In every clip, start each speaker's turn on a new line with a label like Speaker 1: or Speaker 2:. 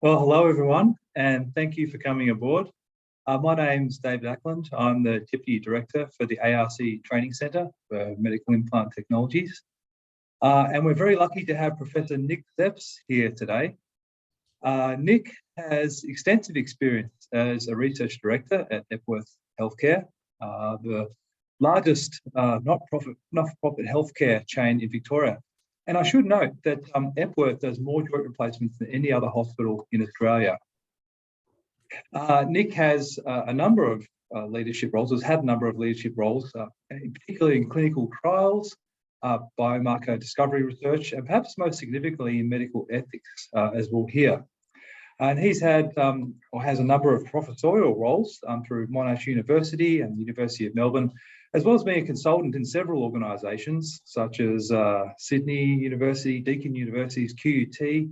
Speaker 1: Well, hello everyone, and thank you for coming aboard. My name's David Ackland. I'm the Deputy Director for the ARC Training Centre for Medical Implant Technologies. And we're very lucky to have Professor Nick Zeps here today. Nick has extensive experience as a Research Director at Epworth Healthcare, the largest not-for-profit healthcare chain in Victoria. And I should note that Epworth does more joint replacements than any other hospital in Australia. Nick has a number of leadership roles, has had a number of leadership roles, particularly in clinical trials, biomarker discovery research, and perhaps most significantly in medical ethics, as we'll hear. And he's had or has a number of professorial roles through Monash University and the University of Melbourne, as well as being a consultant in several organisations such as Sydney University, Deakin University's QUT,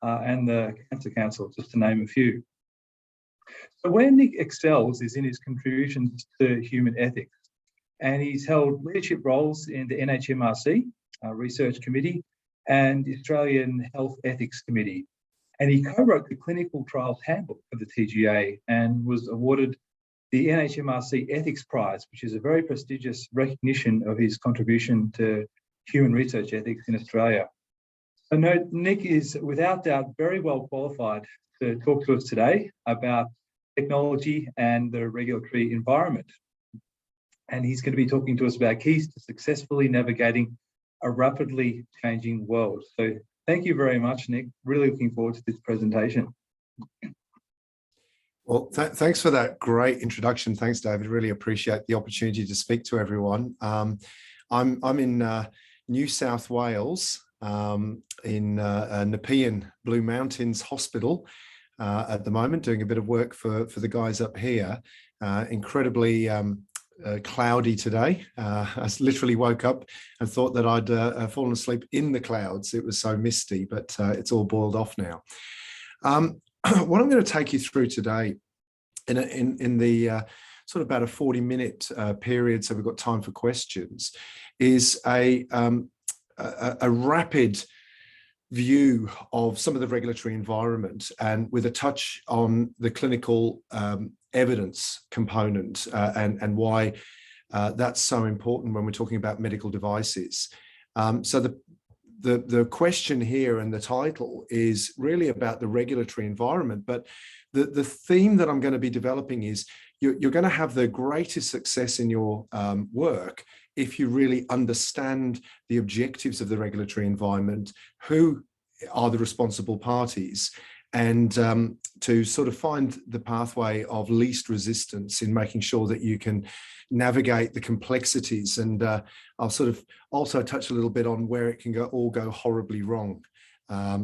Speaker 1: and the Cancer Council, just to name a few. So where Nick excels is in his contributions to human ethics, and he's held leadership roles in the NHMRC Research Committee and the Australian Health Ethics Committee. And he co-wrote the Clinical Trials Handbook for the TGA and was awarded the NHMRC Ethics Prize, which is a very prestigious recognition of his contribution to human research ethics in Australia. So Nick is without doubt very well qualified to talk to us today about technology and the regulatory environment. And he's going to be talking to us about keys to successfully navigating a rapidly changing world. So thank you very much, Nick. Really looking forward to this presentation.
Speaker 2: Well, thanks for that great introduction. Thanks, David. Really appreciate the opportunity to speak to everyone. I'm in New South Wales in Nepean Blue Mountains Hospital at the moment, doing a bit of work for the guys up here. Incredibly cloudy today. I literally woke up and thought that I'd fallen asleep in the clouds. It was so misty, but it's all boiled off now. What I'm going to take you through today in the sort of about a 40-minute period, so we've got time for questions, is a rapid view of some of the regulatory environment and with a touch on the clinical evidence component and why that's so important when we're talking about medical devices. So the question here and the title is really about the regulatory environment, but the theme that I'm going to be developing is you're going to have the greatest success in your work if you really understand the objectives of the regulatory environment, who are the responsible parties, and to sort of find the pathway of least resistance in making sure that you can navigate the complexities. And I'll sort of also touch a little bit on where it can all go horribly wrong.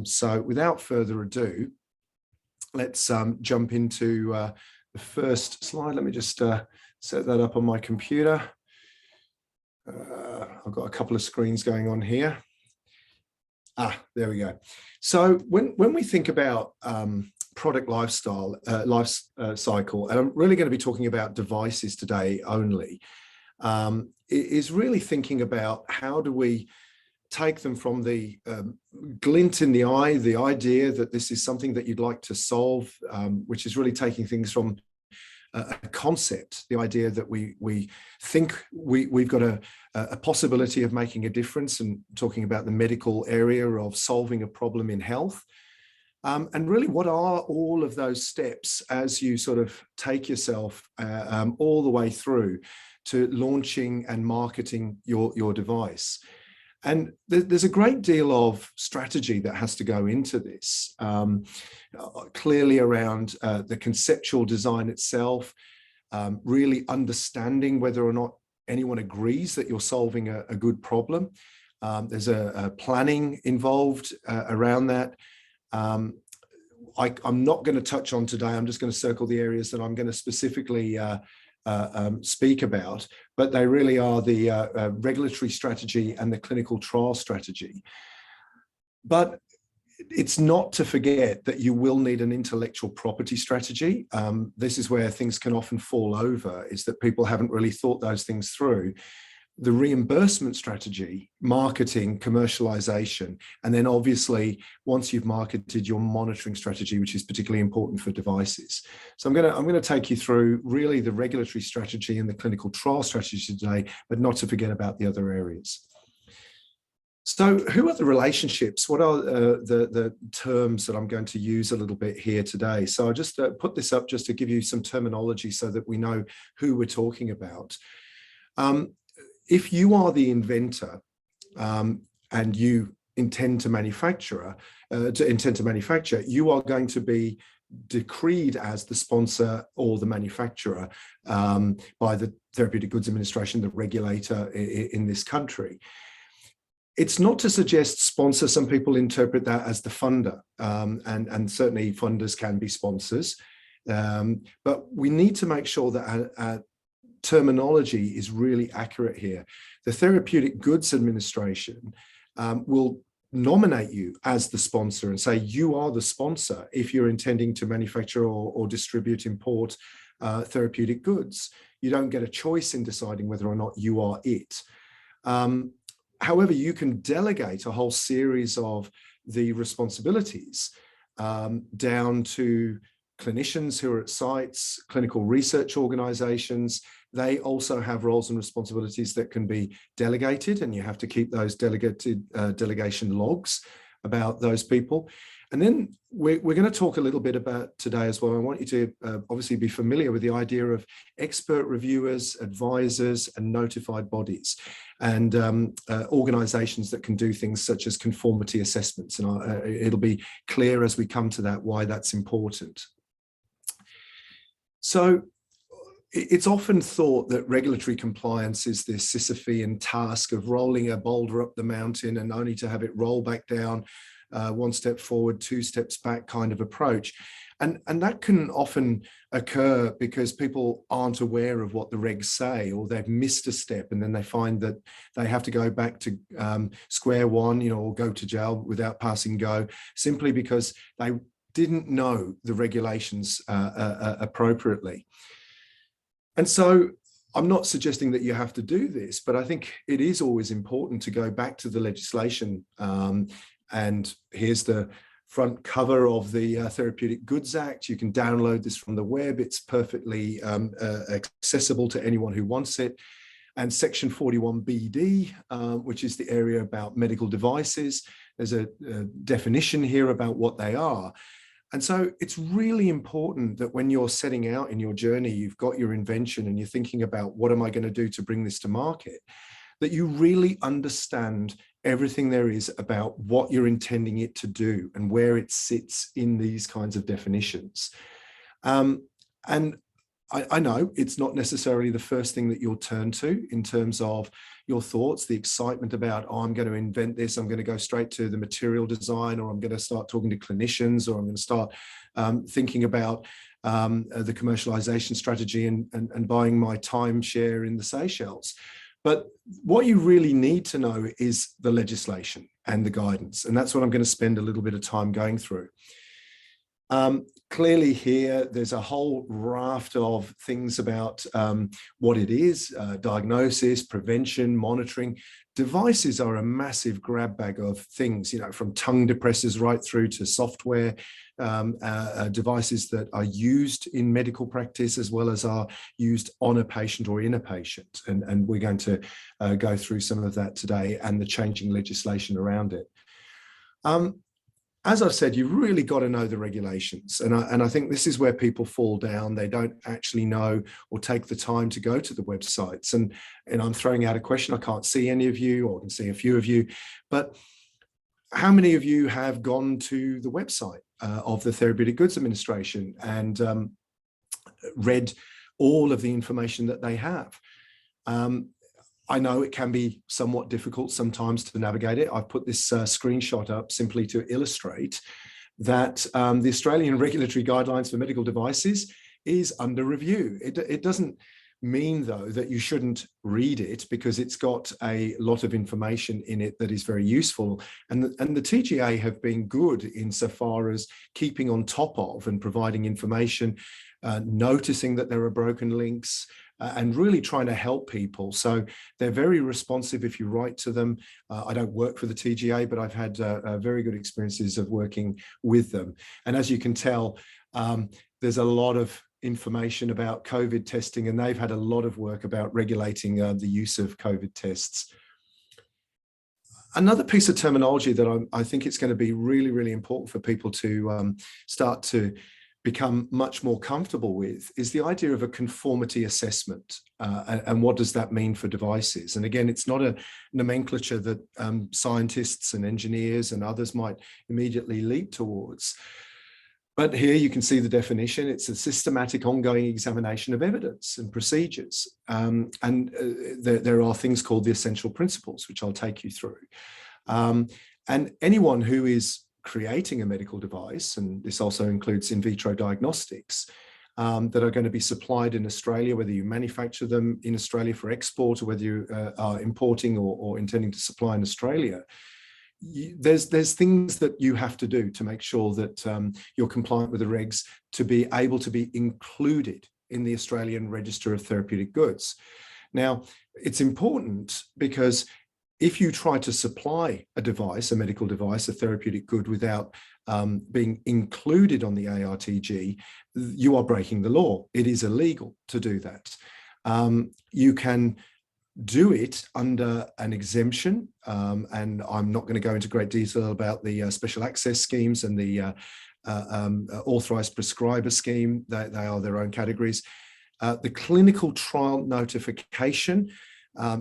Speaker 2: So without further ado, let's jump into the first slide. Let me just set that up on my computer. I've got a couple of screens going on here. There we go. So when we think about product life cycle, and I'm really going to be talking about devices today only, is really thinking about how do we take them from the glint in the eye, the idea that this is something that you'd like to solve, which is really taking things from a concept, the idea that we think we've got a possibility of making a difference, and talking about the medical area of solving a problem in health. And really, what are all of those steps as you sort of take yourself all the way through to launching and marketing your device? And there's a great deal of strategy that has to go into this, clearly around the conceptual design itself, really understanding whether or not anyone agrees that you're solving a good problem. There's a planning involved around that. I'm not going to touch on today. I'm just going to circle the areas that I'm going to specifically speak about, but they really are the regulatory strategy and the clinical trial strategy. But it's not to forget that you will need an intellectual property strategy. This is where things can often fall over, is that people haven't really thought those things through. the reimbursement strategy, marketing, commercialization, and then obviously once you've marketed, your monitoring strategy, which is particularly important for devices. So I'm going to take you through really the regulatory strategy and the clinical trial strategy today, but not to forget about the other areas. So who are the relationships? What are the terms that I'm going to use a little bit here today? So I'll just put this up just to give you some terminology so that we know who we're talking about. If you are the inventor and you intend to manufacture, you are going to be decreed as the sponsor or the manufacturer by the Therapeutic Goods Administration, the regulator in this country. It's not to suggest sponsor. Some people interpret that as the funder, and certainly funders can be sponsors. But we need to make sure that our terminology is really accurate here. The Therapeutic Goods Administration will nominate you as the sponsor and say you are the sponsor if you're intending to manufacture or distribute, import therapeutic goods. You don't get a choice in deciding whether or not you are it. However, you can delegate a whole series of the responsibilities down to clinicians who are at sites, clinical research organizations. They also have roles and responsibilities that can be delegated, and you have to keep those delegation logs about those people. And then we're going to talk a little bit about today as well. I want you to obviously be familiar with the idea of expert reviewers, advisors, and notified bodies, and organizations that can do things such as conformity assessments. And it'll be clear as we come to that why that's important. So it's often thought that regulatory compliance is this Sisyphean task of rolling a boulder up the mountain and only to have it roll back down, one step forward, two steps back kind of approach. And that can often occur because people aren't aware of what the regs say, or they've missed a step and then they find that they have to go back to square one, or go to jail without passing go, simply because they didn't know the regulations appropriately. And so I'm not suggesting that you have to do this, but I think it is always important to go back to the legislation. And here's the front cover of the Therapeutic Goods Act. You can download this from the web. It's perfectly accessible to anyone who wants it. And Section 41BD, which is the area about medical devices. There's a definition here about what they are. And so it's really important that when you're setting out in your journey, you've got your invention and you're thinking about what am I going to do to bring this to market, that you really understand everything there is about what you're intending it to do and where it sits in these kinds of definitions. And I know it's not necessarily the first thing that you'll turn to in terms of your thoughts, the excitement about, oh, I'm going to invent this, I'm going to go straight to the material design, or I'm going to start talking to clinicians, or I'm going to start thinking about the commercialization strategy and buying my timeshare in the Seychelles. But what you really need to know is the legislation and the guidance. And that's what I'm going to spend a little bit of time going through. Clearly here, there's a whole raft of things about what it is, diagnosis, prevention, monitoring. Devices are a massive grab bag of things, from tongue depressors right through to software, devices that are used in medical practice as well as are used on a patient or in a patient. And we're going to go through some of that today and the changing legislation around it. As I've said, you've really got to know the regulations. And I think this is where people fall down. They don't actually know or take the time to go to the websites. And I'm throwing out a question. I can't see any of you, or I can see a few of you. But how many of you have gone to the website of the Therapeutic Goods Administration and read all of the information that they have? I know it can be somewhat difficult sometimes to navigate it. I've put this screenshot up simply to illustrate that the Australian Regulatory Guidelines for Medical Devices is under review. It doesn't mean, though, that you shouldn't read it, because it's got a lot of information in it that is very useful. And the TGA have been good insofar as keeping on top of and providing information, noticing that there are broken links, and really trying to help people. So they're very responsive if you write to them. I don't work for the TGA, but I've had very good experiences of working with them. And as you can tell, there's a lot of information about COVID testing, and they've had a lot of work about regulating the use of COVID tests. Another piece of terminology that I think it's going to be really, really important for people to start to become much more comfortable with is the idea of a conformity assessment. And what does that mean for devices? And again, it's not a nomenclature that scientists and engineers and others might immediately leap towards. But here you can see the definition. It's a systematic ongoing examination of evidence and procedures. There are things called the essential principles, which I'll take you through. And anyone who is creating a medical device, and this also includes in vitro diagnostics, that are going to be supplied in Australia, whether you manufacture them in Australia for export or whether you are importing or intending to supply in Australia, there's things that you have to do to make sure that you're compliant with the regs to be able to be included in the Australian Register of Therapeutic Goods. Now, it's important because if you try to supply a device, a medical device, a therapeutic good without being included on the ARTG, you are breaking the law. It is illegal to do that. You can do it under an exemption, and I'm not going to go into great detail about the special access schemes and the authorised prescriber scheme. They are their own categories. The clinical trial notification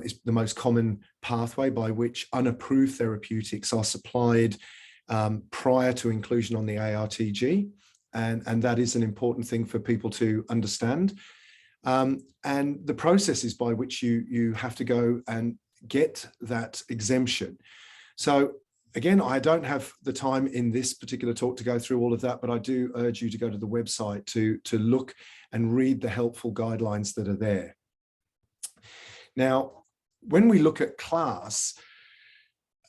Speaker 2: is the most common pathway by which unapproved therapeutics are supplied prior to inclusion on the ARTG, and that is an important thing for people to understand. And the processes by which you have to go and get that exemption. So again, I don't have the time in this particular talk to go through all of that, but I do urge you to go to the website to look and read the helpful guidelines that are there. Now, when we look at class,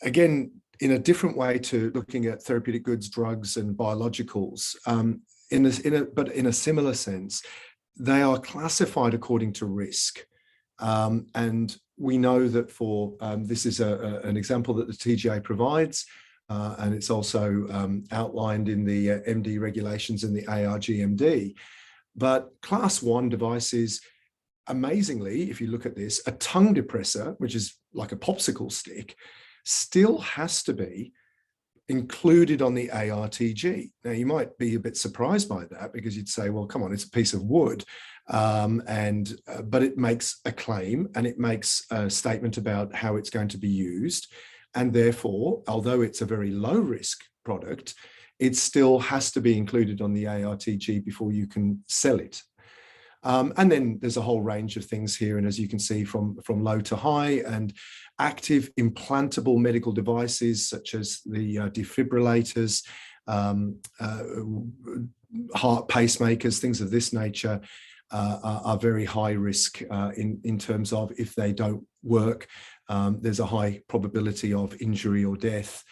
Speaker 2: again, in a different way to looking at therapeutic goods, drugs, and biologicals, but in a similar sense, they are classified according to risk. And we know that for, this is an example that the TGA provides, and it's also outlined in the MD regulations and the ARGMD. But class 1 devices, amazingly, if you look at this, a tongue depressor, which is like a popsicle stick, still has to be included on the ARTG. Now, you might be a bit surprised by that because you'd say, well, come on, it's a piece of wood. But it makes a claim and it makes a statement about how it's going to be used. And therefore, although it's a very low risk product, it still has to be included on the ARTG before you can sell it. And then there's a whole range of things here. And as you can see, from low to high, and active implantable medical devices such as the defibrillators, heart pacemakers, things of this nature are very high risk in terms of if they don't work, there's a high probability of injury or death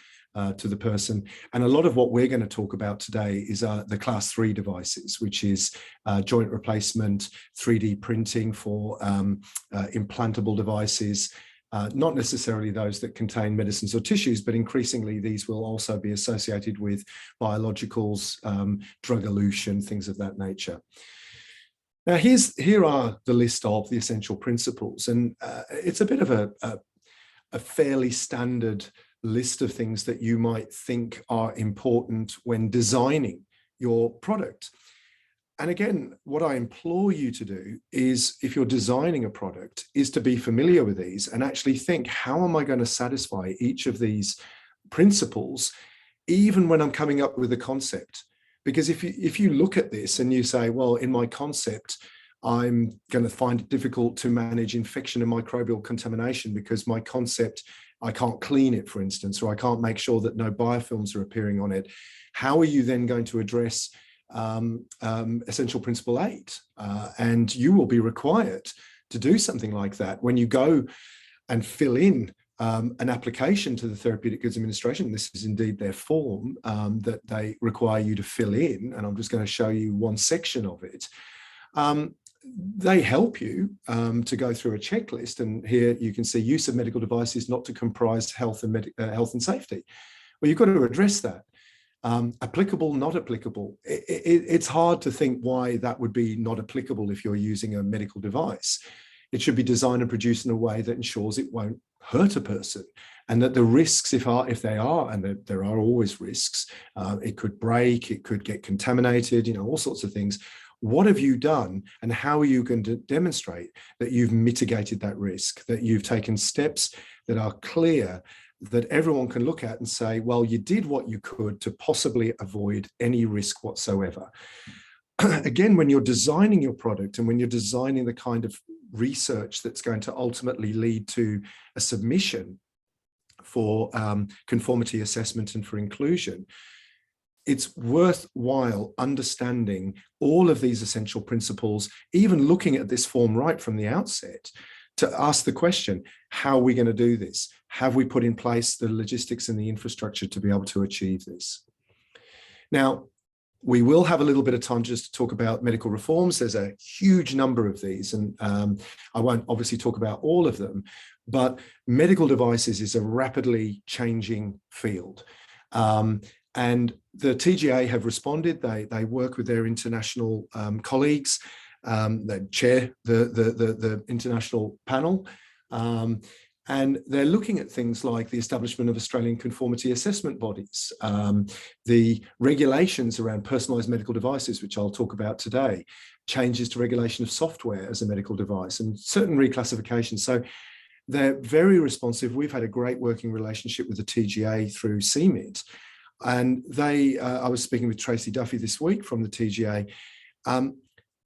Speaker 2: to the person. And a lot of what we're going to talk about today is the class 3 devices, which is joint replacement, 3D printing for implantable devices, not necessarily those that contain medicines or tissues, but increasingly these will also be associated with biologicals, drug elution, things of that nature. Now, here are the list of the essential principles, and it's a bit of a fairly standard list of things that you might think are important when designing your product. And again, what I implore you to do is, if you're designing a product, is to be familiar with these and actually think, how am I going to satisfy each of these principles, even when I'm coming up with a concept? Because if you look at this and you say, well, in my concept, I'm going to find it difficult to manage infection and microbial contamination because my concept, I can't clean it, for instance, or I can't make sure that no biofilms are appearing on it. How are you then going to address essential principle 8? And you will be required to do something like that when you go and fill in an application to the Therapeutic Goods Administration. This is indeed their form that they require you to fill in, and I'm just going to show you one section of it. they help you to go through a checklist. And here you can see use of medical devices not to comprise health and safety. Well, you've got to address that. Applicable, not applicable. It's hard to think why that would be not applicable if you're using a medical device. It should be designed and produced in a way that ensures it won't hurt a person, and that the risks, if they are, and there are always risks, it could break, it could get contaminated, all sorts of things. What have you done, and how are you going to demonstrate that you've mitigated that risk, that you've taken steps that are clear, that everyone can look at and say, well, you did what you could to possibly avoid any risk whatsoever. Again, when you're designing your product and when you're designing the kind of research that's going to ultimately lead to a submission for conformity assessment and for inclusion, it's worthwhile understanding all of these essential principles, even looking at this form right from the outset, to ask the question, how are we going to do this? Have we put in place the logistics and the infrastructure to be able to achieve this? Now, we will have a little bit of time just to talk about medical reforms. There's a huge number of these, and I won't obviously talk about all of them, but medical devices is a rapidly changing field. And the TGA have responded. They work with their international colleagues. They chair the international panel. And they're looking at things like the establishment of Australian conformity assessment bodies, the regulations around personalised medical devices, which I'll talk about today, changes to regulation of software as a medical device, and certain reclassifications. So they're very responsive. We've had a great working relationship with the TGA through CMIT. And I was speaking with Tracy Duffy this week from the TGA.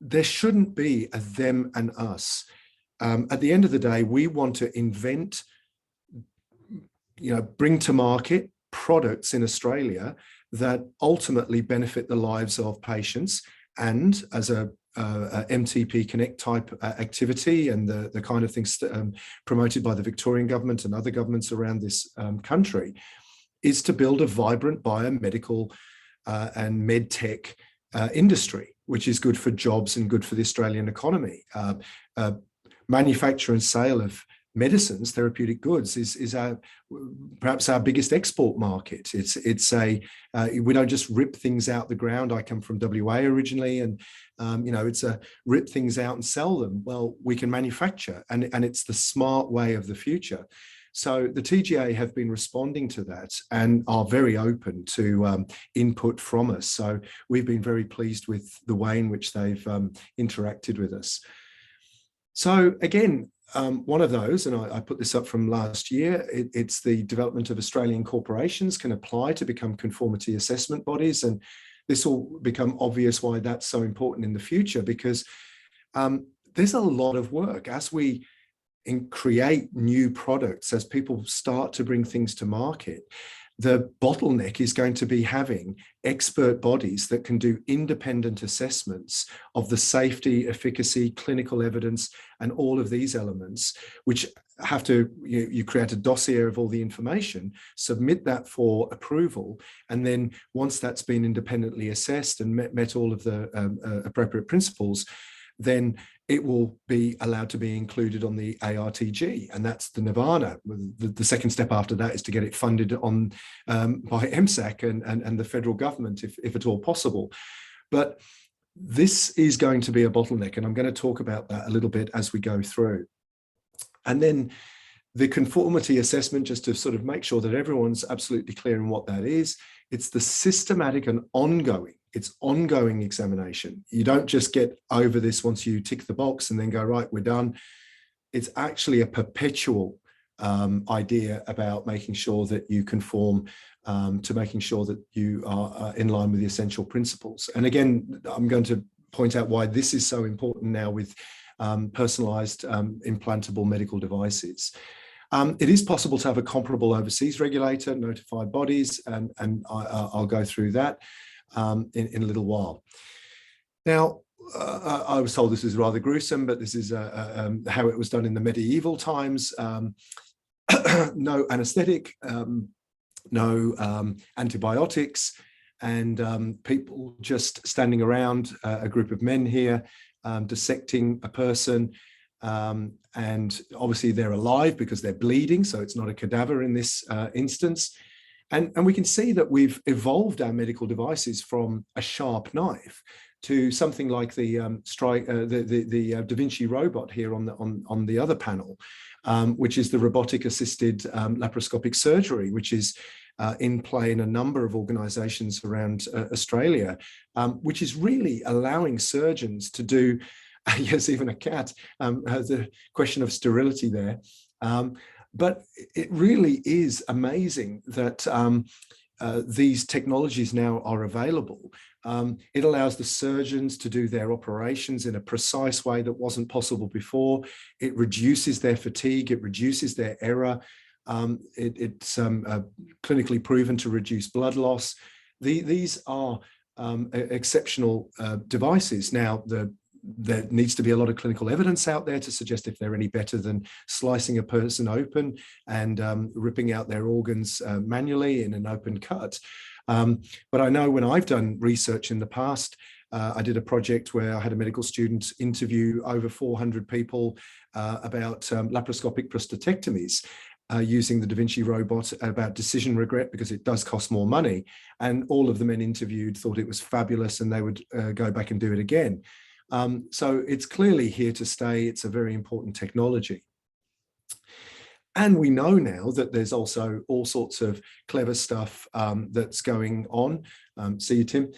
Speaker 2: There shouldn't be a them and us. At the end of the day, we want to invent, bring to market products in Australia that ultimately benefit the lives of patients, and as a MTP Connect type activity, and the kind of things promoted by the Victorian government and other governments around this country, is to build a vibrant biomedical and medtech industry, which is good for jobs and good for the Australian economy. Manufacture and sale of medicines, therapeutic goods, is perhaps our biggest export market. We don't just rip things out the ground. I come from WA originally, and it's a rip things out and sell them. Well, we can manufacture, and it's the smart way of the future. So the TGA have been responding to that and are very open to input from us. So we've been very pleased with the way in which they've interacted with us. So again, one of those, and I put this up from last year, it's the development of Australian corporations can apply to become conformity assessment bodies. And this will become obvious why that's so important in the future, because there's a lot of work as we create new products, as people start to bring things to market. The bottleneck is going to be having expert bodies that can do independent assessments of the safety, efficacy, clinical evidence, and all of these elements, which have to, you create a dossier of all the information, submit that for approval, and then once that's been independently assessed and met all of the appropriate principles, then it will be allowed to be included on the ARTG, and that's the nirvana. The second step after that is to get it funded on by MSAC and the federal government, if at all possible. But this is going to be a bottleneck, and I'm going to talk about that a little bit as we go through. And then the conformity assessment, just to sort of make sure that everyone's absolutely clear on what that is, it's the systematic and ongoing. It's ongoing examination. You don't just get over this once you tick the box and then go, right, we're done. It's actually a perpetual idea about making sure that you conform to making sure that you are in line with the essential principles. And again, I'm going to point out why this is so important now with personalized implantable medical devices. It is possible to have a comparable overseas regulator, notified bodies, and I'll go through that in a little while. Now, I was told this is rather gruesome, but this is how it was done in the medieval times. No anesthetic, no antibiotics, and people just standing around, a group of men here, dissecting a person, and obviously they're alive because they're bleeding, so it's not a cadaver in this instance. And we can see that we've evolved our medical devices from a sharp knife to something like the Da Vinci robot here on the other panel, which is the robotic-assisted laparoscopic surgery, which is in play in a number of organisations around Australia, which is really allowing surgeons to do. Yes, even a cat has a question of sterility there. But it really is amazing that these technologies now are available. It allows the surgeons to do their operations in a precise way that wasn't possible before. It reduces their fatigue, it reduces their error. It's clinically proven to reduce blood loss. These are exceptional devices. Now, there needs to be a lot of clinical evidence out there to suggest if they're any better than slicing a person open and ripping out their organs manually in an open cut. But I know when I've done research in the past, I did a project where I had a medical student interview over 400 people about laparoscopic prostatectomies. Using the Da Vinci robot about decision regret because it does cost more money. And all of the men interviewed thought it was fabulous and they would go back and do it again. So it's clearly here to stay. It's a very important technology. And we know now that there's also all sorts of clever stuff that's going on. See you, Tim.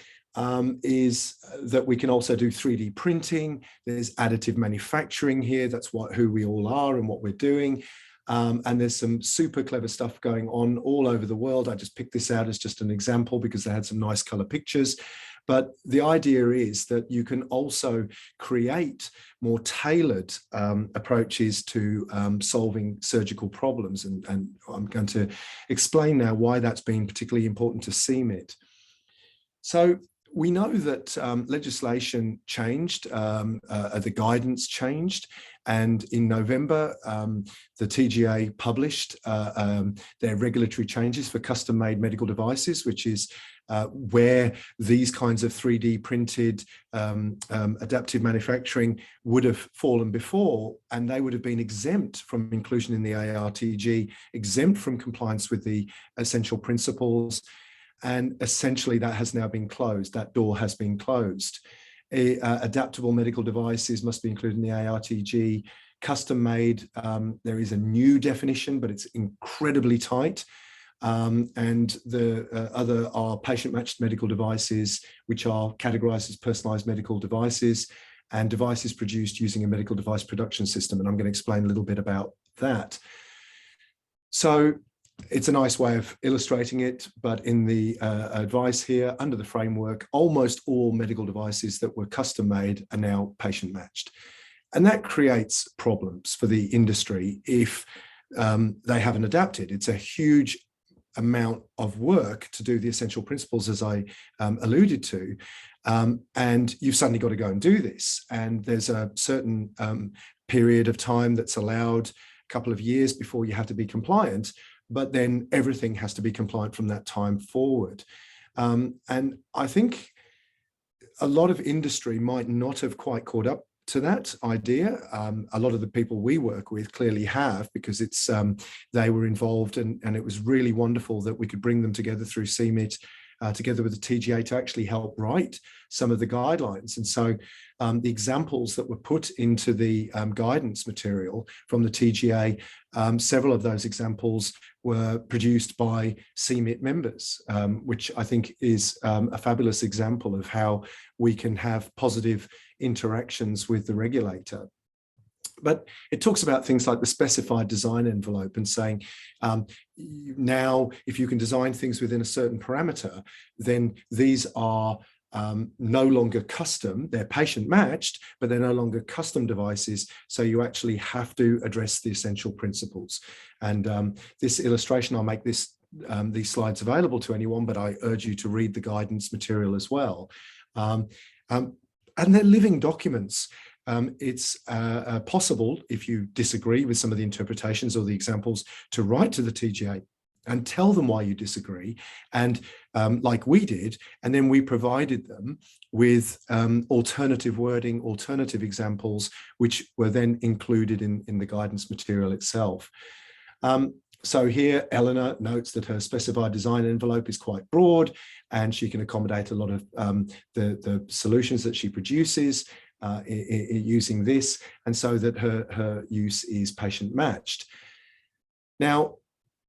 Speaker 2: Is that we can also do 3D printing. There's additive manufacturing here. That's who we all are and what we're doing. And there's some super clever stuff going on all over the world. I just picked this out as just an example because they had some nice color pictures. But the idea is that you can also create more tailored approaches to solving surgical problems. And I'm going to explain now why that's been particularly important to CMIT. So we know that legislation changed, the guidance changed, and in November, the TGA published their regulatory changes for custom-made medical devices, which is where these kinds of 3D printed adaptive manufacturing would have fallen before, and they would have been exempt from inclusion in the ARTG, exempt from compliance with the essential principles. And essentially that has now been closed. That door has been closed. Adaptable medical devices must be included in the ARTG. Custom made, there is a new definition, but it's incredibly tight. And the other are patient-matched medical devices, which are categorized as personalized medical devices, and devices produced using a medical device production system. And I'm going to explain a little bit about that. So it's a nice way of illustrating it, but in the advice here, under the framework, almost all medical devices that were custom made are now patient-matched. And that creates problems for the industry if they haven't adapted. It's a huge amount of work to do the essential principles, as I alluded to, and you've suddenly got to go and do this. And there's a certain period of time that's allowed, a couple of years before you have to be compliant, but then everything has to be compliant from that time forward. And I think a lot of industry might not have quite caught up to that idea. A lot of the people we work with clearly have, because it's they were involved, and it was really wonderful that we could bring them together through CMIT, together with the TGA, to actually help write some of the guidelines. And so the examples that were put into the guidance material from the TGA, several of those examples were produced by CMIT members, which I think is a fabulous example of how we can have positive interactions with the regulator. But it talks about things like the specified design envelope and saying, now, if you can design things within a certain parameter, then these are no longer custom, they're patient matched, but they're no longer custom devices. So you actually have to address the essential principles. And this illustration, I'll make this these slides available to anyone, but I urge you to read the guidance material as well. And they're living documents. It's possible, if you disagree with some of the interpretations or the examples, to write to the TGA and tell them why you disagree, and like we did, and then we provided them with alternative wording, alternative examples, which were then included in the guidance material itself. So here, Eleanor notes that her specified design envelope is quite broad, and she can accommodate a lot of the solutions that she produces using this, and so that her use is patient matched. Now,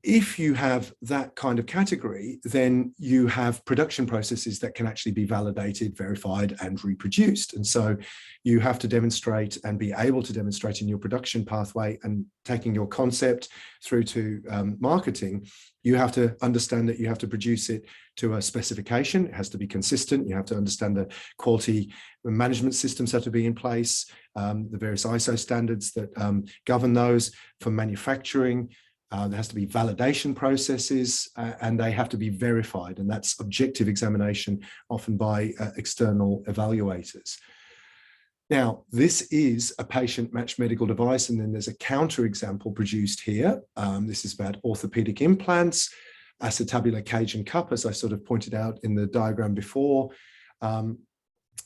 Speaker 2: if you have that kind of category, then you have production processes that can actually be validated, verified, and reproduced. And so you have to demonstrate and be able to demonstrate in your production pathway, and taking your concept through to marketing, you have to understand that you have to produce it to a specification. It has to be consistent. You have to understand the quality management systems have to be in place, the various ISO standards that govern those for manufacturing. There has to be validation processes, and they have to be verified, and that's objective examination, often by external evaluators. Now, this is a patient-matched medical device, and then there's a counter-example produced here. This is about orthopedic implants, acetabular cage and cup, as I sort of pointed out in the diagram before.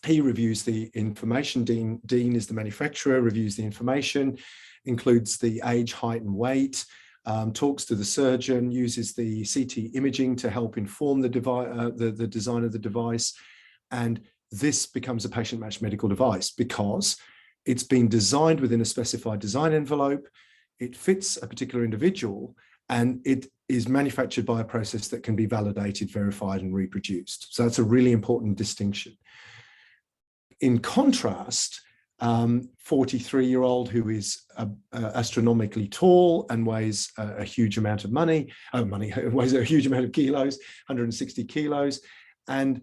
Speaker 2: He reviews the information. Dean is the manufacturer, reviews the information, includes the age, height, and weight. Talks to the surgeon, uses the CT imaging to help inform the design of the device. And this becomes a patient-matched medical device because it's been designed within a specified design envelope, it fits a particular individual, and it is manufactured by a process that can be validated, verified, and reproduced. So that's a really important distinction. In contrast, 43-year-old who is astronomically tall and weighs a huge amount of weighs a huge amount of kilos, 160 kilos, and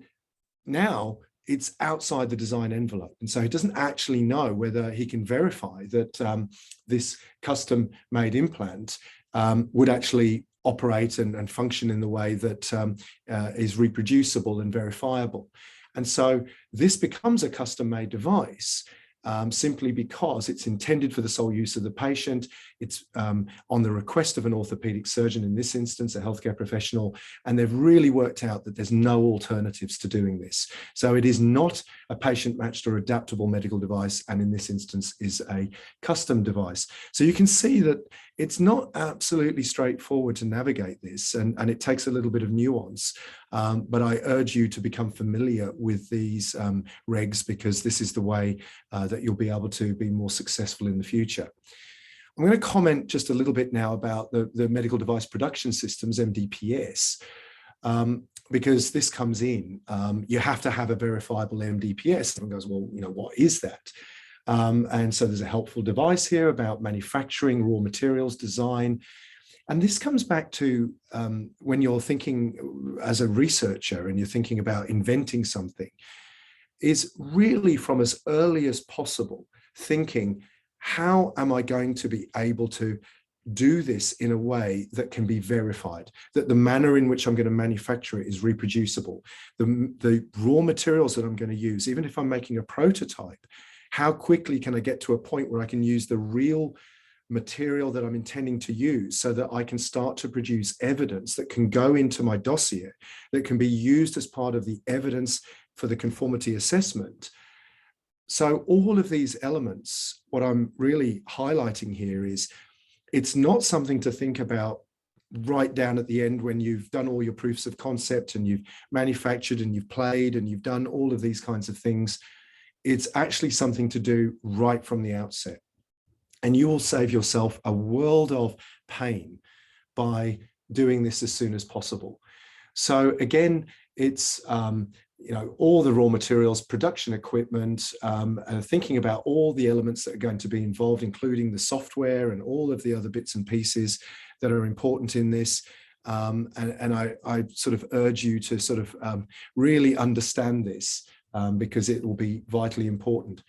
Speaker 2: now it's outside the design envelope. And so he doesn't actually know whether he can verify that this custom-made implant would actually operate and function in the way that is reproducible and verifiable. And so this becomes a custom-made device simply because it's intended for the sole use of the patient. It's on the request of an orthopedic surgeon, in this instance, a healthcare professional, and they've really worked out that there's no alternatives to doing this. So it is not a patient-matched or adaptable medical device, and in this instance is a custom device. So you can see that it's not absolutely straightforward to navigate this, and it takes a little bit of nuance. But I urge you to become familiar with these regs, because this is the way that you'll be able to be more successful in the future. I'm going to comment just a little bit now about the medical device production systems, MDPS, because this comes in. You have to have a verifiable MDPS. Everyone goes, well, what is that? And so there's a helpful device here about manufacturing, raw materials, design. And this comes back to when you're thinking as a researcher and you're thinking about inventing something, is really from as early as possible thinking, how am I going to be able to do this in a way that can be verified, that the manner in which I'm going to manufacture it is reproducible, the raw materials that I'm going to use, even if I'm making a prototype, how quickly can I get to a point where I can use the real material that I'm intending to use so that I can start to produce evidence that can go into my dossier, that can be used as part of the evidence for the conformity assessment. So all of these elements, what I'm really highlighting here is it's not something to think about right down at the end when you've done all your proofs of concept and you've manufactured and you've played and you've done all of these kinds of things. It's actually something to do right from the outset. And you will save yourself a world of pain by doing this as soon as possible. So again, it's all the raw materials, production equipment, thinking about all the elements that are going to be involved, including the software and all of the other bits and pieces that are important in this. And I sort of urge you to sort of really understand this because it will be vitally important.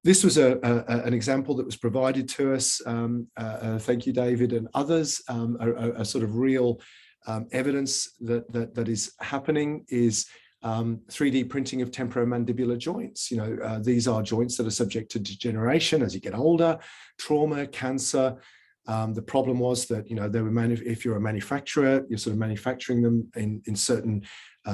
Speaker 2: This was an example that was provided to us. Thank you, David, and others. A sort of real evidence that is happening is 3D printing of temporomandibular joints. These are joints that are subject to degeneration as you get older, trauma, cancer, The problem was that, they were if you're a manufacturer, you're sort of manufacturing them in certain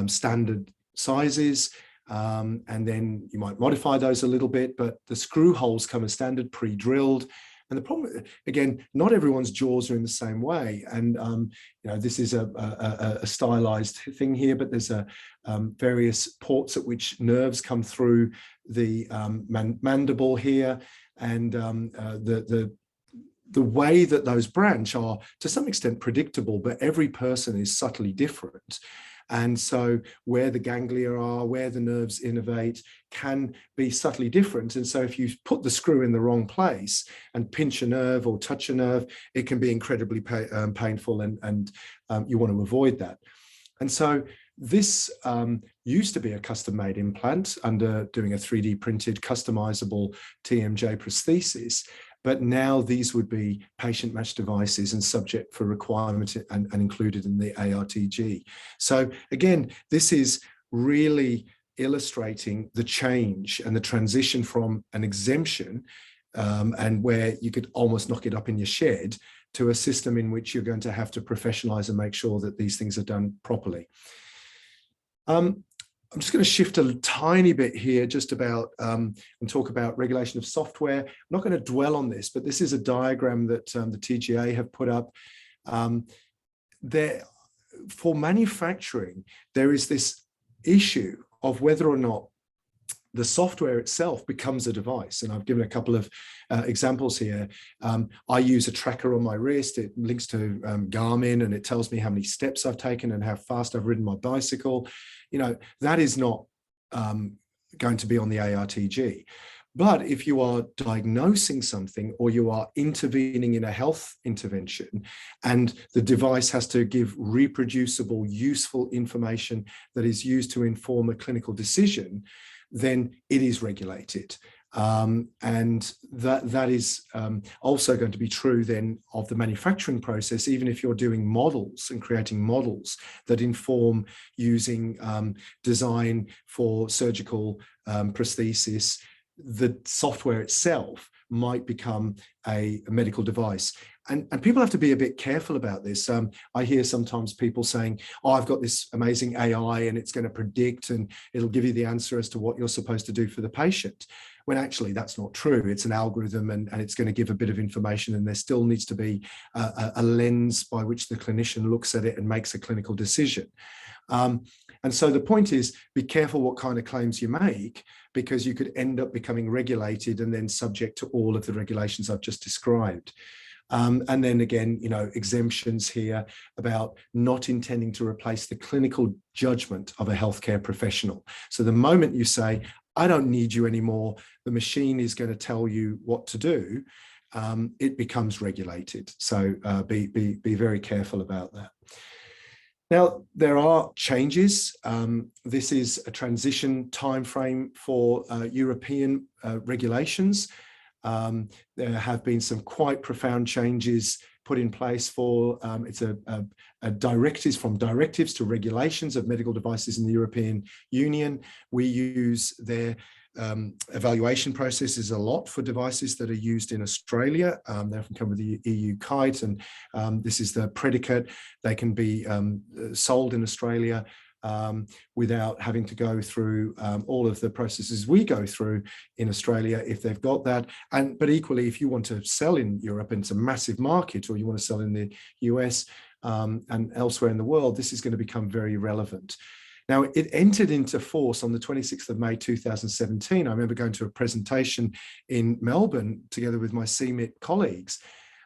Speaker 2: standard sizes, and then you might modify those a little bit, but the screw holes come as standard pre-drilled. And the problem, again, not everyone's jaws are in the same way. And, this is a stylized thing here, but there's various ports at which nerves come through the mandible here. And the way that those branch are to some extent predictable, but every person is subtly different. And so where the ganglia are, where the nerves innervate can be subtly different. And so if you put the screw in the wrong place and pinch a nerve or touch a nerve, it can be incredibly painful, and you want to avoid that. And so this used to be a custom-made implant under doing a 3D printed customizable TMJ prosthesis. But now these would be patient-matched devices and subject for requirement and included in the ARTG. So again, this is really illustrating the change and the transition from an exemption and where you could almost knock it up in your shed to a system in which you're going to have to professionalize and make sure that these things are done properly. I'm just going to shift a tiny bit here just about and talk about regulation of software. I'm not going to dwell on this, but this is a diagram that the TGA have put up. For manufacturing, there is this issue of whether or not the software itself becomes a device. And I've given a couple of examples here. I use a tracker on my wrist. It links to Garmin, and it tells me how many steps I've taken and how fast I've ridden my bicycle. That is not going to be on the ARTG. But if you are diagnosing something or you are intervening in a health intervention and the device has to give reproducible, useful information that is used to inform a clinical decision, then it is regulated. And that is also going to be true then of the manufacturing process, even if you're doing models and creating models that inform using design for surgical prosthesis. The software itself might become a medical device. And people have to be a bit careful about this. I hear sometimes people saying, oh, I've got this amazing AI and it's going to predict and it'll give you the answer as to what you're supposed to do for the patient. When actually that's not true. It's an algorithm and it's going to give a bit of information, and there still needs to be a lens by which the clinician looks at it and makes a clinical decision. And so the point is, be careful what kind of claims you make, because you could end up becoming regulated and then subject to all of the regulations I've just described. And then again, exemptions here about not intending to replace the clinical judgment of a healthcare professional. So the moment you say, I don't need you anymore, the machine is going to tell you what to do, it becomes regulated. So be very careful about that. Now, there are changes. This is a transition timeframe for European regulations. There have been some quite profound changes put in place for, it's a directives from directives to regulations of medical devices in the European Union. We use their evaluation processes a lot for devices that are used in Australia. They often come with the EU kite, and this is the predicate. They can be sold in Australia without having to go through all of the processes we go through in Australia if they've got that. But equally, if you want to sell in Europe, and it's a massive market, or you want to sell in the US and elsewhere in the world, this is going to become very relevant. Now, it entered into force on the 26th of May 2017. I remember going to a presentation in Melbourne together with my CMIT colleagues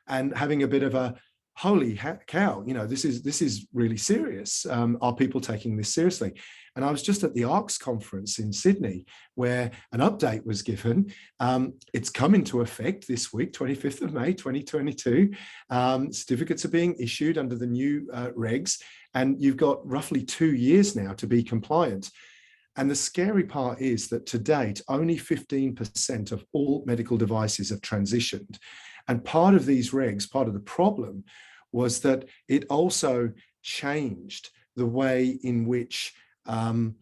Speaker 2: and having a bit of a, holy cow, this is really serious. Are people taking this seriously? And I was just at the ARCS conference in Sydney, where an update was given. It's come into effect this week, 25th of May, 2022. Certificates are being issued under the new regs, and you've got roughly 2 years now to be compliant. And the scary part is that to date, only 15% of all medical devices have transitioned. And part of these regs, part of the problem was that it also changed the way in which the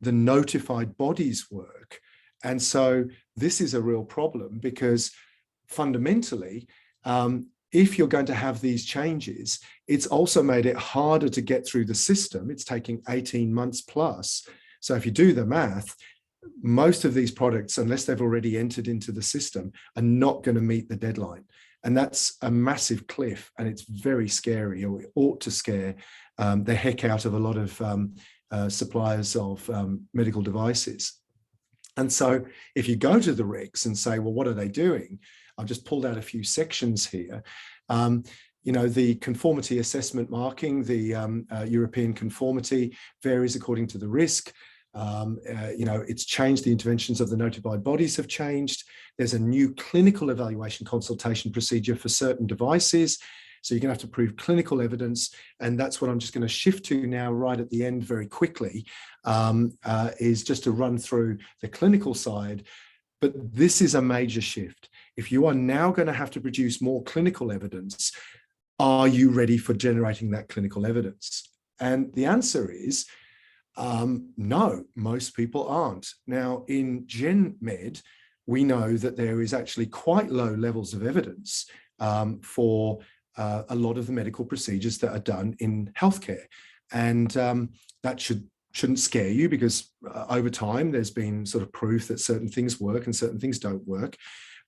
Speaker 2: notified bodies work. And so this is a real problem, because fundamentally, if you're going to have these changes, it's also made it harder to get through the system. It's taking 18 months plus. So if you do the math, most of these products, unless they've already entered into the system, are not going to meet the deadline. And that's a massive cliff, and it's very scary, or it ought to scare the heck out of a lot of suppliers of medical devices. And so if you go to the regs and say, well, what are they doing? I've just pulled out a few sections here. You know, the conformity assessment marking, the European conformity varies according to the risk. You know, it's changed. The interventions of the notified bodies have changed. There's a new clinical evaluation consultation procedure for certain devices. So you're going to have to prove clinical evidence. And that's what I'm just going to shift to now right at the end very quickly, is just to run through the clinical side. But this is a major shift. If you are now going to have to produce more clinical evidence, are you ready for generating that clinical evidence? And the answer is, no, most people aren't. Now, in Gen Med, we know that there is actually quite low levels of evidence for a lot of the medical procedures that are done in healthcare. And that shouldn't scare you, because over time, there's been sort of proof that certain things work and certain things don't work.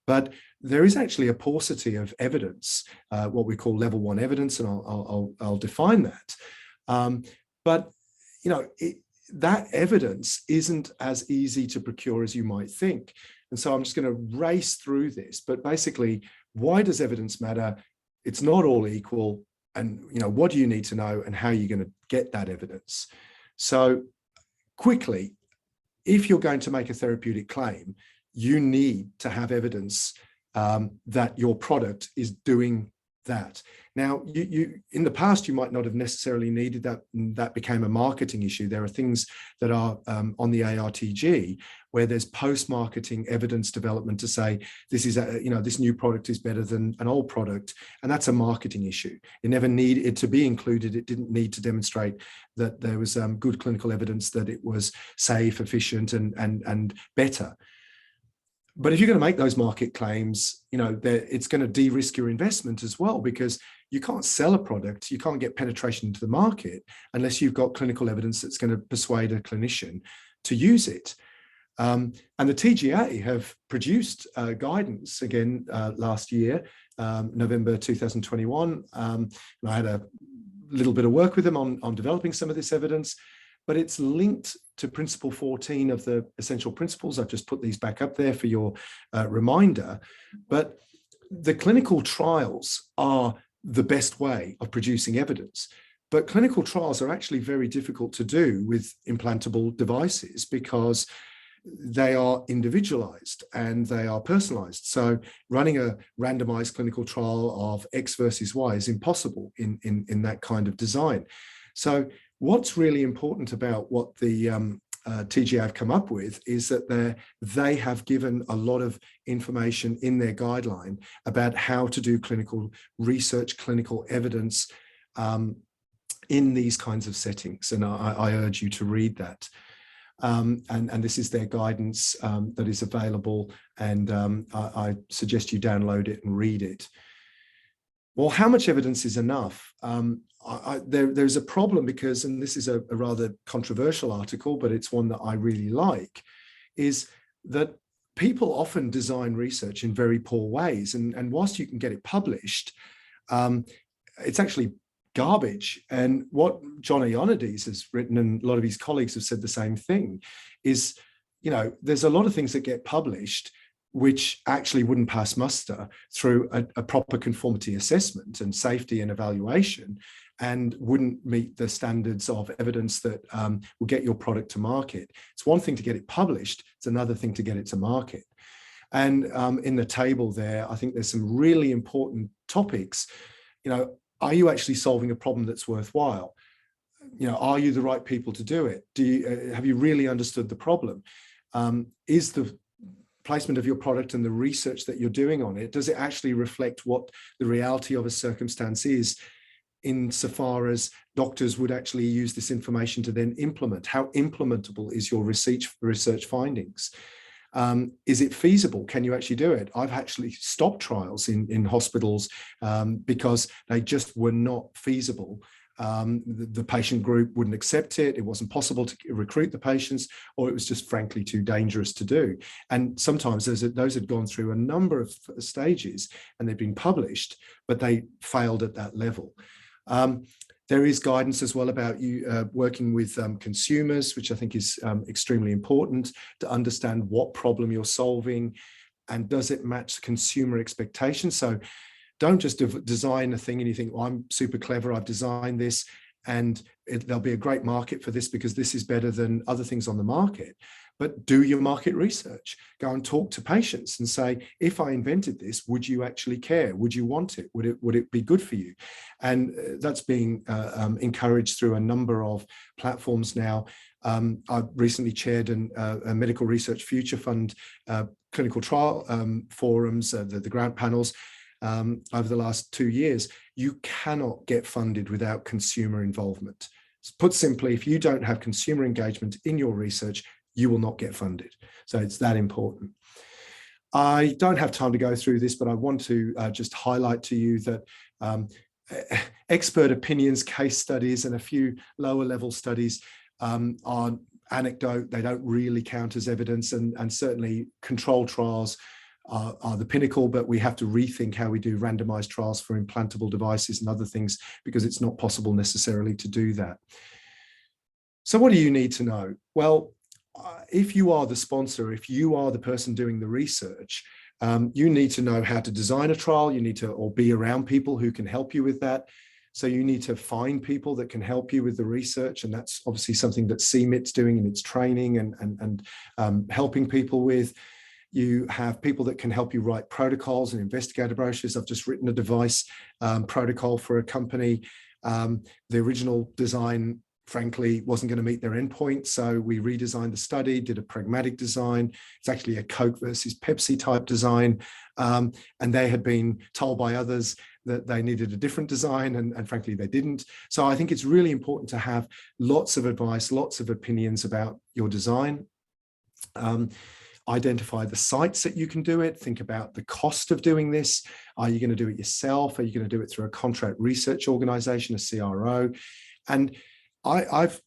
Speaker 2: But there is actually a paucity of evidence, what we call level 1 evidence, and I'll define that. But you know, that evidence isn't as easy to procure as you might think. And so I'm just going to race through this. But basically, why does evidence matter? It's not all equal. And you know, what do you need to know, and how are you going to get that evidence? So quickly, if you're going to make a therapeutic claim, you need to have evidence that your product is doing that. Now, you in the past, you might not have necessarily needed that. That became a marketing issue. There are things that are on the ARTG where there's post-marketing evidence development to say this is you know, this new product is better than an old product, and that's a marketing issue. It never needed it to be included. It didn't need to demonstrate that there was good clinical evidence that it was safe, efficient, and better. But if you're going to make those market claims, you know, it's going to de-risk your investment as well, because you can't sell a product, you can't get penetration into the market unless you've got clinical evidence that's going to persuade a clinician to use it. And the TGA have produced guidance again last year, November 2021. And I had a little bit of work with them on developing some of this evidence, but it's linked to Principle 14 of the Essential Principles. I've just put these back up there for your reminder. But the clinical trials are the best way of producing evidence. But clinical trials are actually very difficult to do with implantable devices, because they are individualized and they are personalized. So running a randomized clinical trial of X versus Y is impossible in that kind of design. So what's really important about what the TGA have come up with is that they have given a lot of information in their guideline about how to do clinical research, clinical evidence in these kinds of settings. And I urge you to read that. And this is their guidance that is available, and I suggest you download it and read it. Well, how much evidence is enough? There's a problem because, and this is a rather controversial article, but it's one that I really like, is that people often design research in very poor ways. And whilst you can get it published, it's actually garbage. And what John Ioannidis has written, and a lot of his colleagues have said the same thing, is, you know, there's a lot of things that get published which actually wouldn't pass muster through a proper conformity assessment and safety and evaluation, and wouldn't meet the standards of evidence that will get your product to market. It's one thing to get it published, it's another thing to get it to market. And in the table there, I think there's some really important topics. You know, are you actually solving a problem that's worthwhile? You know, are you the right people to do it? Have you really understood the problem? Is the placement of your product and the research that you're doing on it, does it actually reflect what the reality of a circumstance is, insofar doctors would actually use this information to then implement? How implementable is your research findings? Is it feasible? Can you actually do it? I've actually stopped trials in hospitals because they just were not feasible. The patient group wouldn't accept it. It wasn't possible to recruit the patients, or it was just frankly too dangerous to do. And sometimes those had gone through a number of stages and they've been published, but they failed at that level. There is guidance as well about you working with consumers, which I think is extremely important to understand what problem you're solving and does it match consumer expectations. So don't just design a thing and you think, well, I'm super clever, I've designed this and there'll be a great market for this because this is better than other things on the market. But do your market research. Go and talk to patients and say, if I invented this, would you actually care? Would you want it? Would it be good for you? And that's being encouraged through a number of platforms now. I've recently chaired a Medical Research Future Fund clinical trial forums, the grant panels, over the last 2 years. You cannot get funded without consumer involvement. Put simply, if you don't have consumer engagement in your research, you will not get funded. So it's that important. I don't have time to go through this, but I want to just highlight to you that expert opinions, case studies, and a few lower level studies are anecdote. They don't really count as evidence, and certainly controlled trials are the pinnacle, but we have to rethink how we do randomized trials for implantable devices and other things because it's not possible necessarily to do that. So what do you need to know? Well, if you are the sponsor, if you are the person doing the research, you need to know how to design a trial. You need to, or be around people who can help you with that. So you need to find people that can help you with the research. And that's obviously something that CMIT's doing in its training and helping people with. You have people that can help you write protocols and investigator brochures. I've just written a device protocol for a company. The original design, frankly, wasn't going to meet their endpoint. So we redesigned the study, did a pragmatic design. It's actually a Coke versus Pepsi type design. And they had been told by others that they needed a different design, and frankly, they didn't. So I think it's really important to have lots of advice, lots of opinions about your design. Identify the sites that you can do it. Think about the cost of doing this. Are you going to do it yourself? Are you going to do it through a contract research organization, a CRO? And I've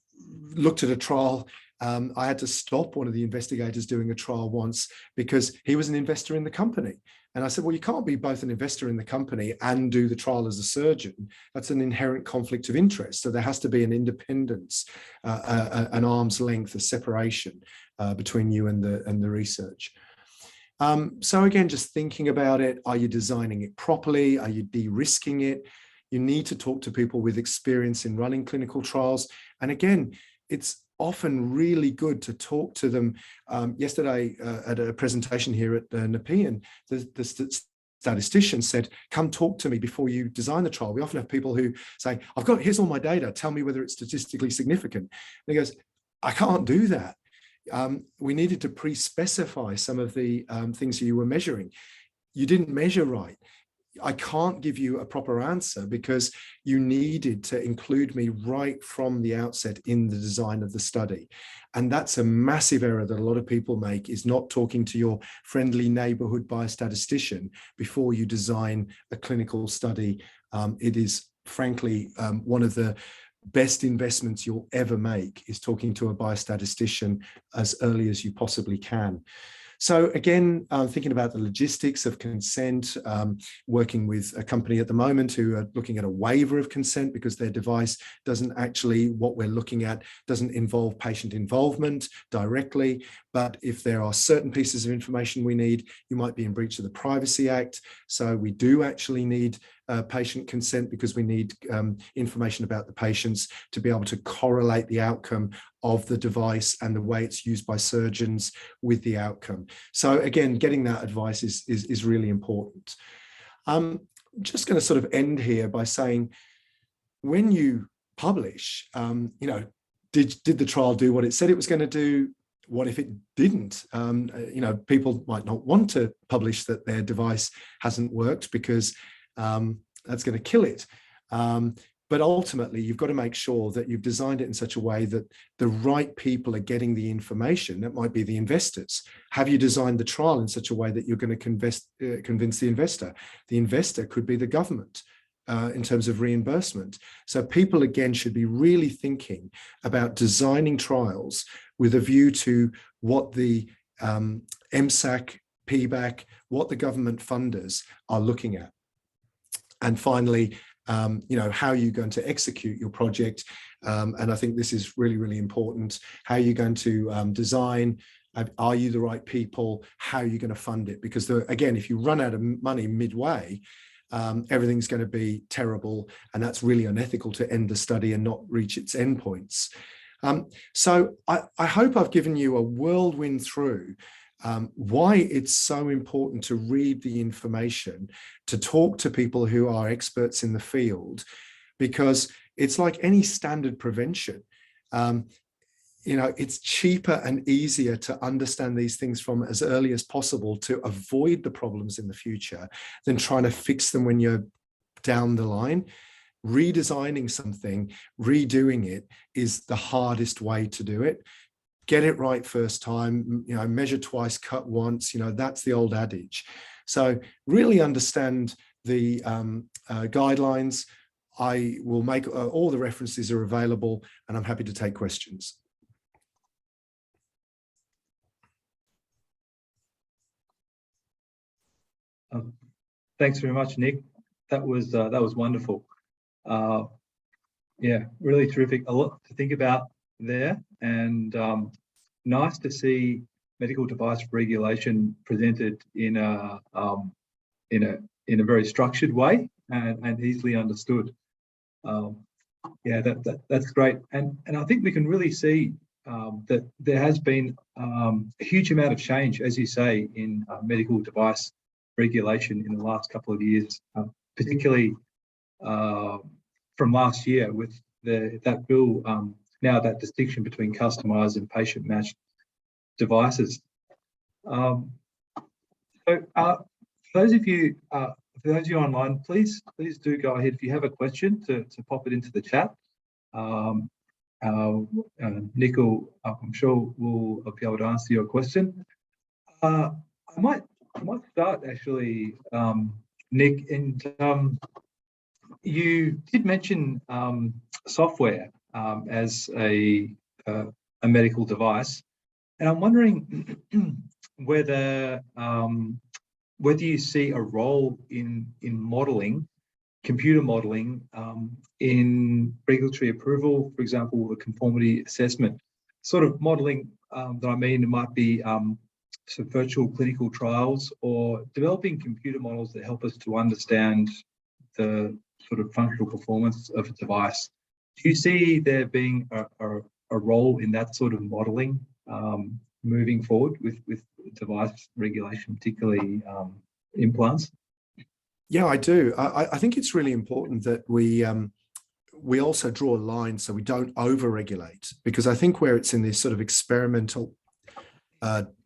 Speaker 2: looked at a trial. I had to stop one of the investigators doing a trial once because he was an investor in the company. And I said, well, you can't be both an investor in the company and do the trial as a surgeon. That's an inherent conflict of interest. So there has to be an independence, an arm's length, a separation between you and the research. So again, just thinking about it, are you designing it properly? Are you de-risking it? You need to talk to people with experience in running clinical trials. And again, it's often really good to talk to them. Yesterday at a presentation here at Nepean, the statistician said, come talk to me before you design the trial. We often have people who say, here's all my data, tell me whether it's statistically significant. And he goes, I can't do that. We needed to pre-specify some of the things you were measuring. You didn't measure right. I can't give you a proper answer because you needed to include me right from the outset in the design of the study. And that's a massive error that a lot of people make, is not talking to your friendly neighborhood biostatistician before you design a clinical study. It is frankly one of the best investments you'll ever make, is talking to a biostatistician as early as you possibly can. So again, thinking about the logistics of consent, working with a company at the moment who are looking at a waiver of consent because their device doesn't actually, what we're looking at doesn't involve patient involvement directly. But if there are certain pieces of information we need, you might be in breach of the Privacy Act. So we do actually need patient consent because we need information about the patients to be able to correlate the outcome of the device and the way it's used by surgeons with the outcome. So again, getting that advice is really important. I'm just going to sort of end here by saying, when you publish, did the trial do what it said it was going to do? What if it didn't? People might not want to publish that their device hasn't worked because that's going to kill it. But ultimately, you've got to make sure that you've designed it in such a way that the right people are getting the information. That might be the investors. Have you designed the trial in such a way that you're going to convince the investor? The investor could be the government in terms of reimbursement. So people, again, should be really thinking about designing trials with a view to what the MSAC, PBAC, what the government funders are looking at. And finally, how you're going to execute your project. And I think this is really, really important. How are you going to design? Are you the right people? How are you going to fund it? Because again, if you run out of money midway, everything's going to be terrible. And that's really unethical to end the study and not reach its endpoints. So I hope I've given you a whirlwind through why it's so important to read the information, to talk to people who are experts in the field, because it's like any standard prevention. It's cheaper and easier to understand these things from as early as possible to avoid the problems in the future than trying to fix them when you're down the line. Redesigning something, redoing it is the hardest way to do it. Get it right first time, measure twice, cut once, that's the old adage. So really understand the guidelines. I will make all the references are available, and I'm happy to take questions.
Speaker 1: Thanks very much, Nick. That was wonderful. Yeah, really terrific. A lot to think about there, and nice to see medical device regulation presented in a very structured way and easily understood. Yeah, that's great, and I think we can really see that there has been a huge amount of change, as you say, in medical device regulation in the last couple of years, particularly from last year with that bill. Now that distinction between customised and patient-matched devices. So, for those of you online, please do go ahead if you have a question to pop it into the chat. Nick will, I'm sure, will be able to answer your question. I might start actually, Nick, and you did mention software as a medical device, and I'm wondering whether you see a role in modelling, computer modelling, in regulatory approval, for example, the conformity assessment sort of modelling that I mean. It might be some virtual clinical trials or developing computer models that help us to understand the sort of functional performance of a device. Do you see there being a role in that sort of modelling moving forward with device regulation, particularly implants?
Speaker 2: Yeah, I do. I think it's really important that we also draw a line so we don't over-regulate, because I think where it's in this sort of experimental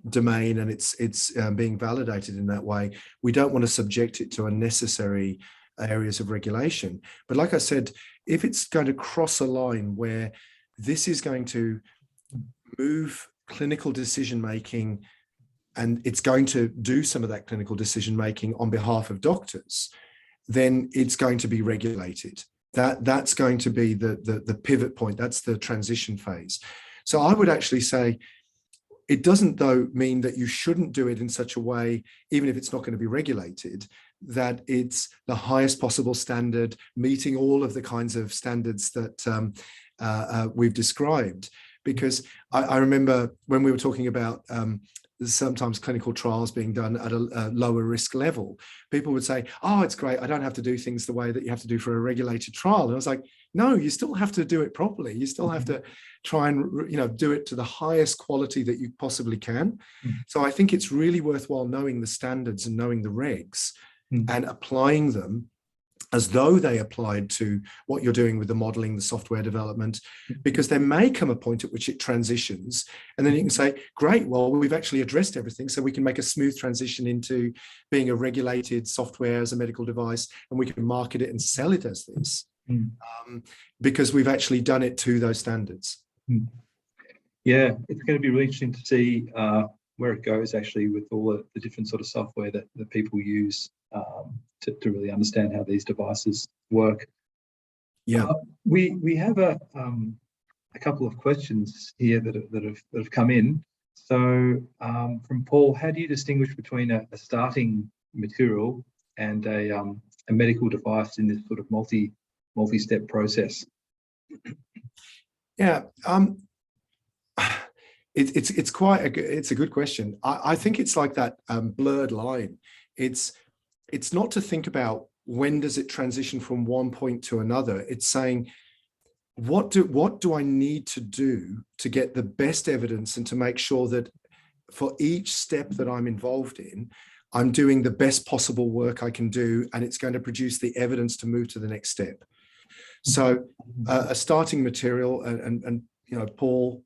Speaker 2: domain and it's being validated in that way, we don't want to subject it to unnecessary areas of regulation. But like I said, if it's going to cross a line where this is going to move clinical decision making, and it's going to do some of that clinical decision making on behalf of doctors, then it's going to be regulated. That's going to be the pivot point. That's the transition phase. So I would actually say it doesn't, though, mean that you shouldn't do it in such a way, even if it's not going to be regulated, that it's the highest possible standard, meeting all of the kinds of standards that we've described. Because I remember when we were talking about sometimes clinical trials being done at a lower risk level, people would say, oh, it's great, I don't have to do things the way that you have to do for a regulated trial. And I was like, no, you still have to do it properly. You still have to try and do it to the highest quality that you possibly can. So I think it's really worthwhile knowing the standards and knowing the regs and applying them as though they applied to what you're doing with the modeling, the software development, because there may come a point at which it transitions, and then you can say, great, well, we've actually addressed everything, so we can make a smooth transition into being a regulated software as a medical device, and we can market it and sell it as this.
Speaker 1: Mm.
Speaker 2: because we've actually done it to those standards.
Speaker 1: Mm. Yeah, it's going to be really interesting to see where it goes actually with all the different sort of software that people use to really understand how these devices work.
Speaker 2: Yeah.
Speaker 1: We have a couple of questions here that have come in. So from Paul, how do you distinguish between a starting material and a medical device in this sort of multi-step process?
Speaker 2: Yeah, it's quite it's a good question. I think it's like that blurred line. It's not to think about when does it transition from one point to another. It's saying, what do I need to do to get the best evidence and to make sure that for each step that I'm involved in, I'm doing the best possible work I can do, and it's going to produce the evidence to move to the next step. So a starting material, and you know, Paul,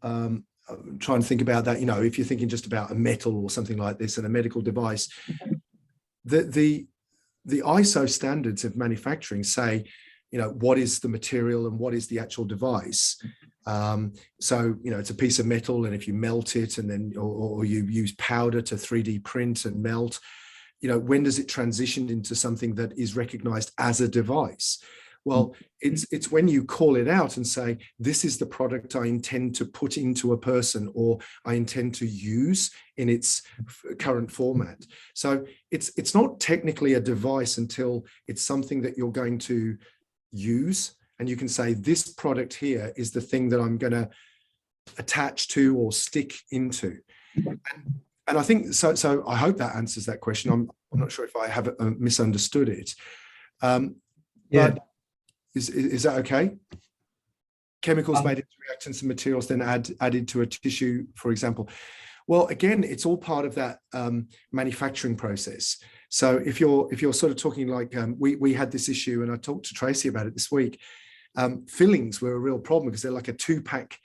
Speaker 2: try and think about that. You know, if you're thinking just about a metal or something like this and a medical device, the ISO standards of manufacturing say, you know, what is the material and what is the actual device. So, you know, it's a piece of metal, and if you melt it and then, or you use powder to 3D print and melt, you know, when does it transition into something that is recognized as a device? Well, it's when you call it out and say, this is the product I intend to put into a person, or I intend to use in its current format. So it's not technically a device until it's something that you're going to use, and you can say, this product here is the thing that I'm going to attach to or stick into. And I think so I hope that answers that question. I'm not sure if I have misunderstood it.
Speaker 1: Yeah.
Speaker 2: But is that okay? Chemicals made into reactants and materials then added to a tissue, for example. Well, again, it's all part of that manufacturing process. So if you're sort of talking like we had this issue, and I talked to Tracy about it this week. Fillings were a real problem because they're like a 2-pack,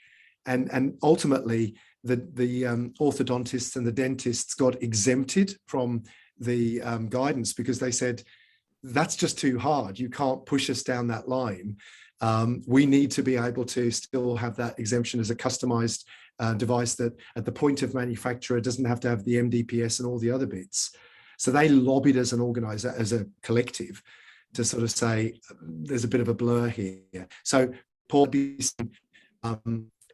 Speaker 2: and ultimately the orthodontists and the dentists got exempted from the guidance because they said, that's just too hard. You can't push us down that line. We need to be able to still have that exemption as a customized device that at the point of manufacture doesn't have to have the MDPS and all the other bits. So they lobbied as an organizer, as a collective, to sort of say, there's a bit of a blur here. So Paul,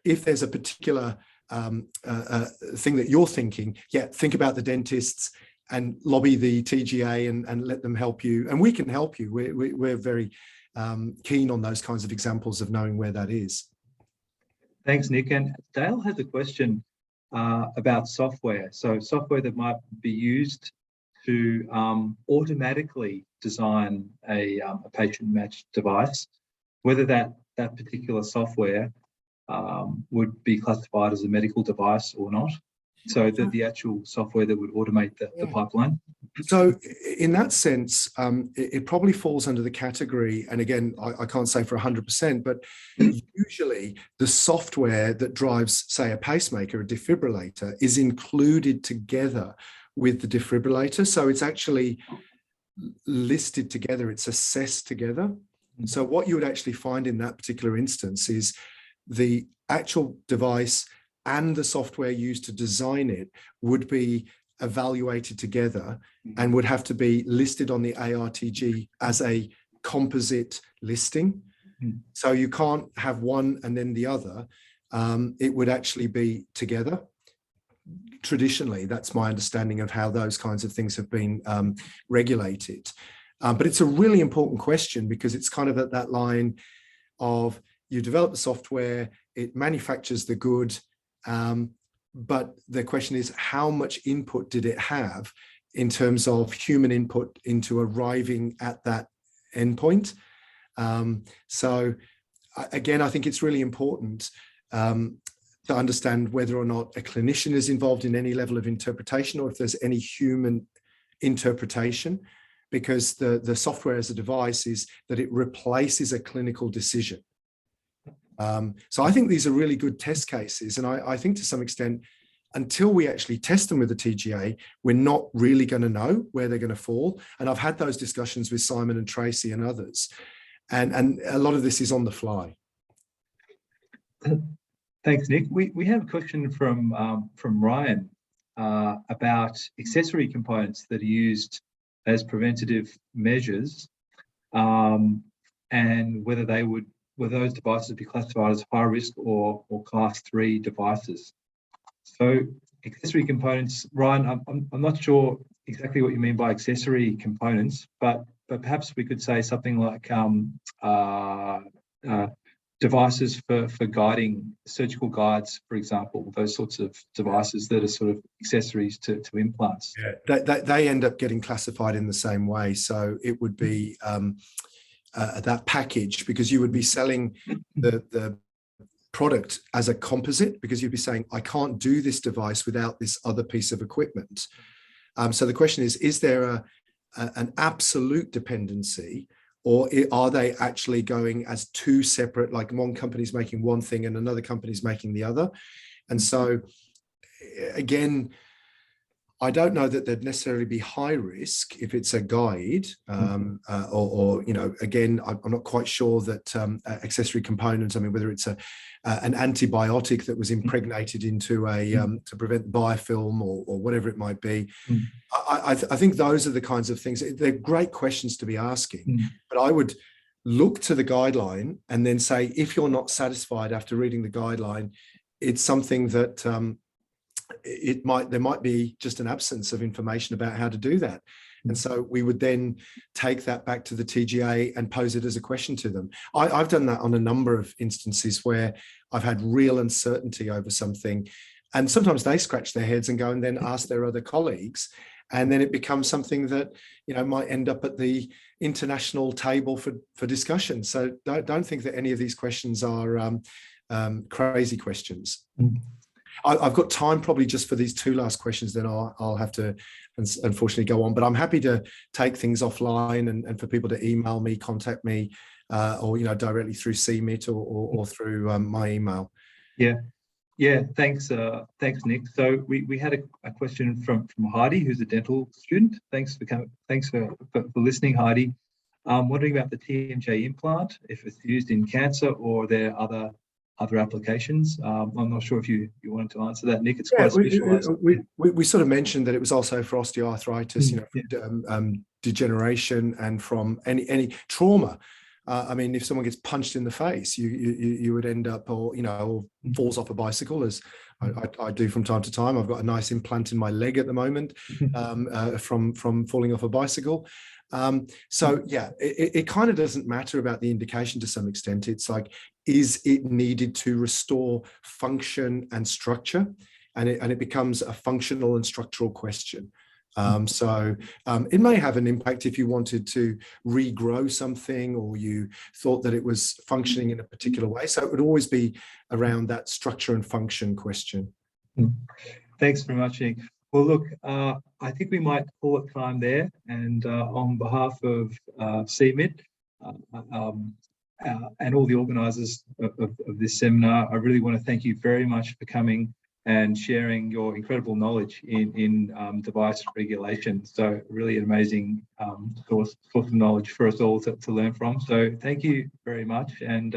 Speaker 2: if there's a particular thing that you're thinking, think about the dentists and lobby the TGA and let them help you. And we can help you. We're very keen on those kinds of examples of knowing where that is.
Speaker 1: Thanks, Nick. And Dale has a question about software. So software that might be used to automatically design a patient-matched device, whether that particular software would be classified as a medical device or not. So the actual software that would automate the pipeline.
Speaker 2: So in that sense, it probably falls under the category, and again, I can't say for 100%, but usually the software that drives, say, a pacemaker, a defibrillator, is included together with the defibrillator. So it's actually listed together, it's assessed together. So what you would actually find in that particular instance is the actual device and the software used to design it would be evaluated together and would have to be listed on the ARTG as a composite listing. So you can't have one and then the other. It would actually be together. Traditionally, that's my understanding of how those kinds of things have been regulated. But it's a really important question because it's kind of at that line of you develop the software, it manufactures the good, but the question is, how much input did it have in terms of human input into arriving at that endpoint? So again, I think it's really important to understand whether or not a clinician is involved in any level of interpretation or if there's any human interpretation, because the software as a device is that it replaces a clinical decision. So I think these are really good test cases. And I think to some extent, until we actually test them with the TGA, we're not really going to know where they're going to fall. And I've had those discussions with Simon and Tracy and others. and a lot of this is on the fly.
Speaker 1: Thanks, Nick. We have a question from Ryan about accessory components that are used as preventative measures, and whether those devices would be classified as high risk or class 3 devices. So accessory components, Ryan, I'm not sure exactly what you mean by accessory components, but perhaps we could say something like devices for guiding, surgical guides, for example, those sorts of devices that are sort of accessories to implants.
Speaker 2: Yeah, they end up getting classified in the same way. So it would be that package, because you would be selling the product as a composite, because you'd be saying, I can't do this device without this other piece of equipment. So the question is there an absolute dependency, or are they actually going as two separate, like one company's making one thing and another company's making the other? And so again, I don't know that there'd necessarily be high risk if it's a guide, or again, I'm not quite sure that accessory components, I mean, whether it's an antibiotic that was impregnated into a to prevent biofilm or whatever it might be. I think those are the kinds of things. They're great questions to be asking, but I would look to the guideline and then say, if you're not satisfied after reading the guideline, it's something that there might be just an absence of information about how to do that. And so we would then take that back to the TGA and pose it as a question to them. I've done that on a number of instances where I've had real uncertainty over something, and sometimes they scratch their heads and go and then ask their other colleagues, and then it becomes something that might end up at the international table for discussion. So don't think that any of these questions are crazy questions. I've got time probably just for these two last questions, then I'll have to unfortunately go on, but I'm happy to take things offline and for people to email me, contact me, or directly through CMIT or through my email.
Speaker 1: Yeah, thanks Nick. So we had a question from Heidi, who's a dental student. Thanks for listening, Heidi. Wondering about the TMJ implant, if it's used in cancer or there are other applications. I'm not sure if you wanted to answer that, Nick. It's quite specialized.
Speaker 2: We sort of mentioned that it was also for osteoarthritis, degeneration, and from any trauma. I mean, if someone gets punched in the face, you would end up, or falls off a bicycle, as I do from time to time. I've got a nice implant in my leg at the moment from falling off a bicycle. So yeah, it kind of doesn't matter about the indication to some extent. It's like, is it needed to restore function and structure? And it becomes a functional and structural question. So it may have an impact if you wanted to regrow something, or you thought that it was functioning in a particular way. So it would always be around that structure and function question.
Speaker 1: Thanks very much, Nick. Well, look, I think we might call it time there. And on behalf of CMIT and all the organisers of this seminar, I really want to thank you very much for coming and sharing your incredible knowledge in device regulation. So really an amazing source of knowledge for us all to learn from. So thank you very much. And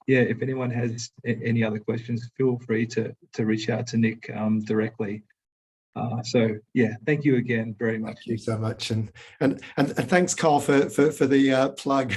Speaker 1: if anyone has any other questions, feel free to reach out to Nick directly. Thank you again very much.
Speaker 2: Thank you so much, and thanks, Carl, for the plug.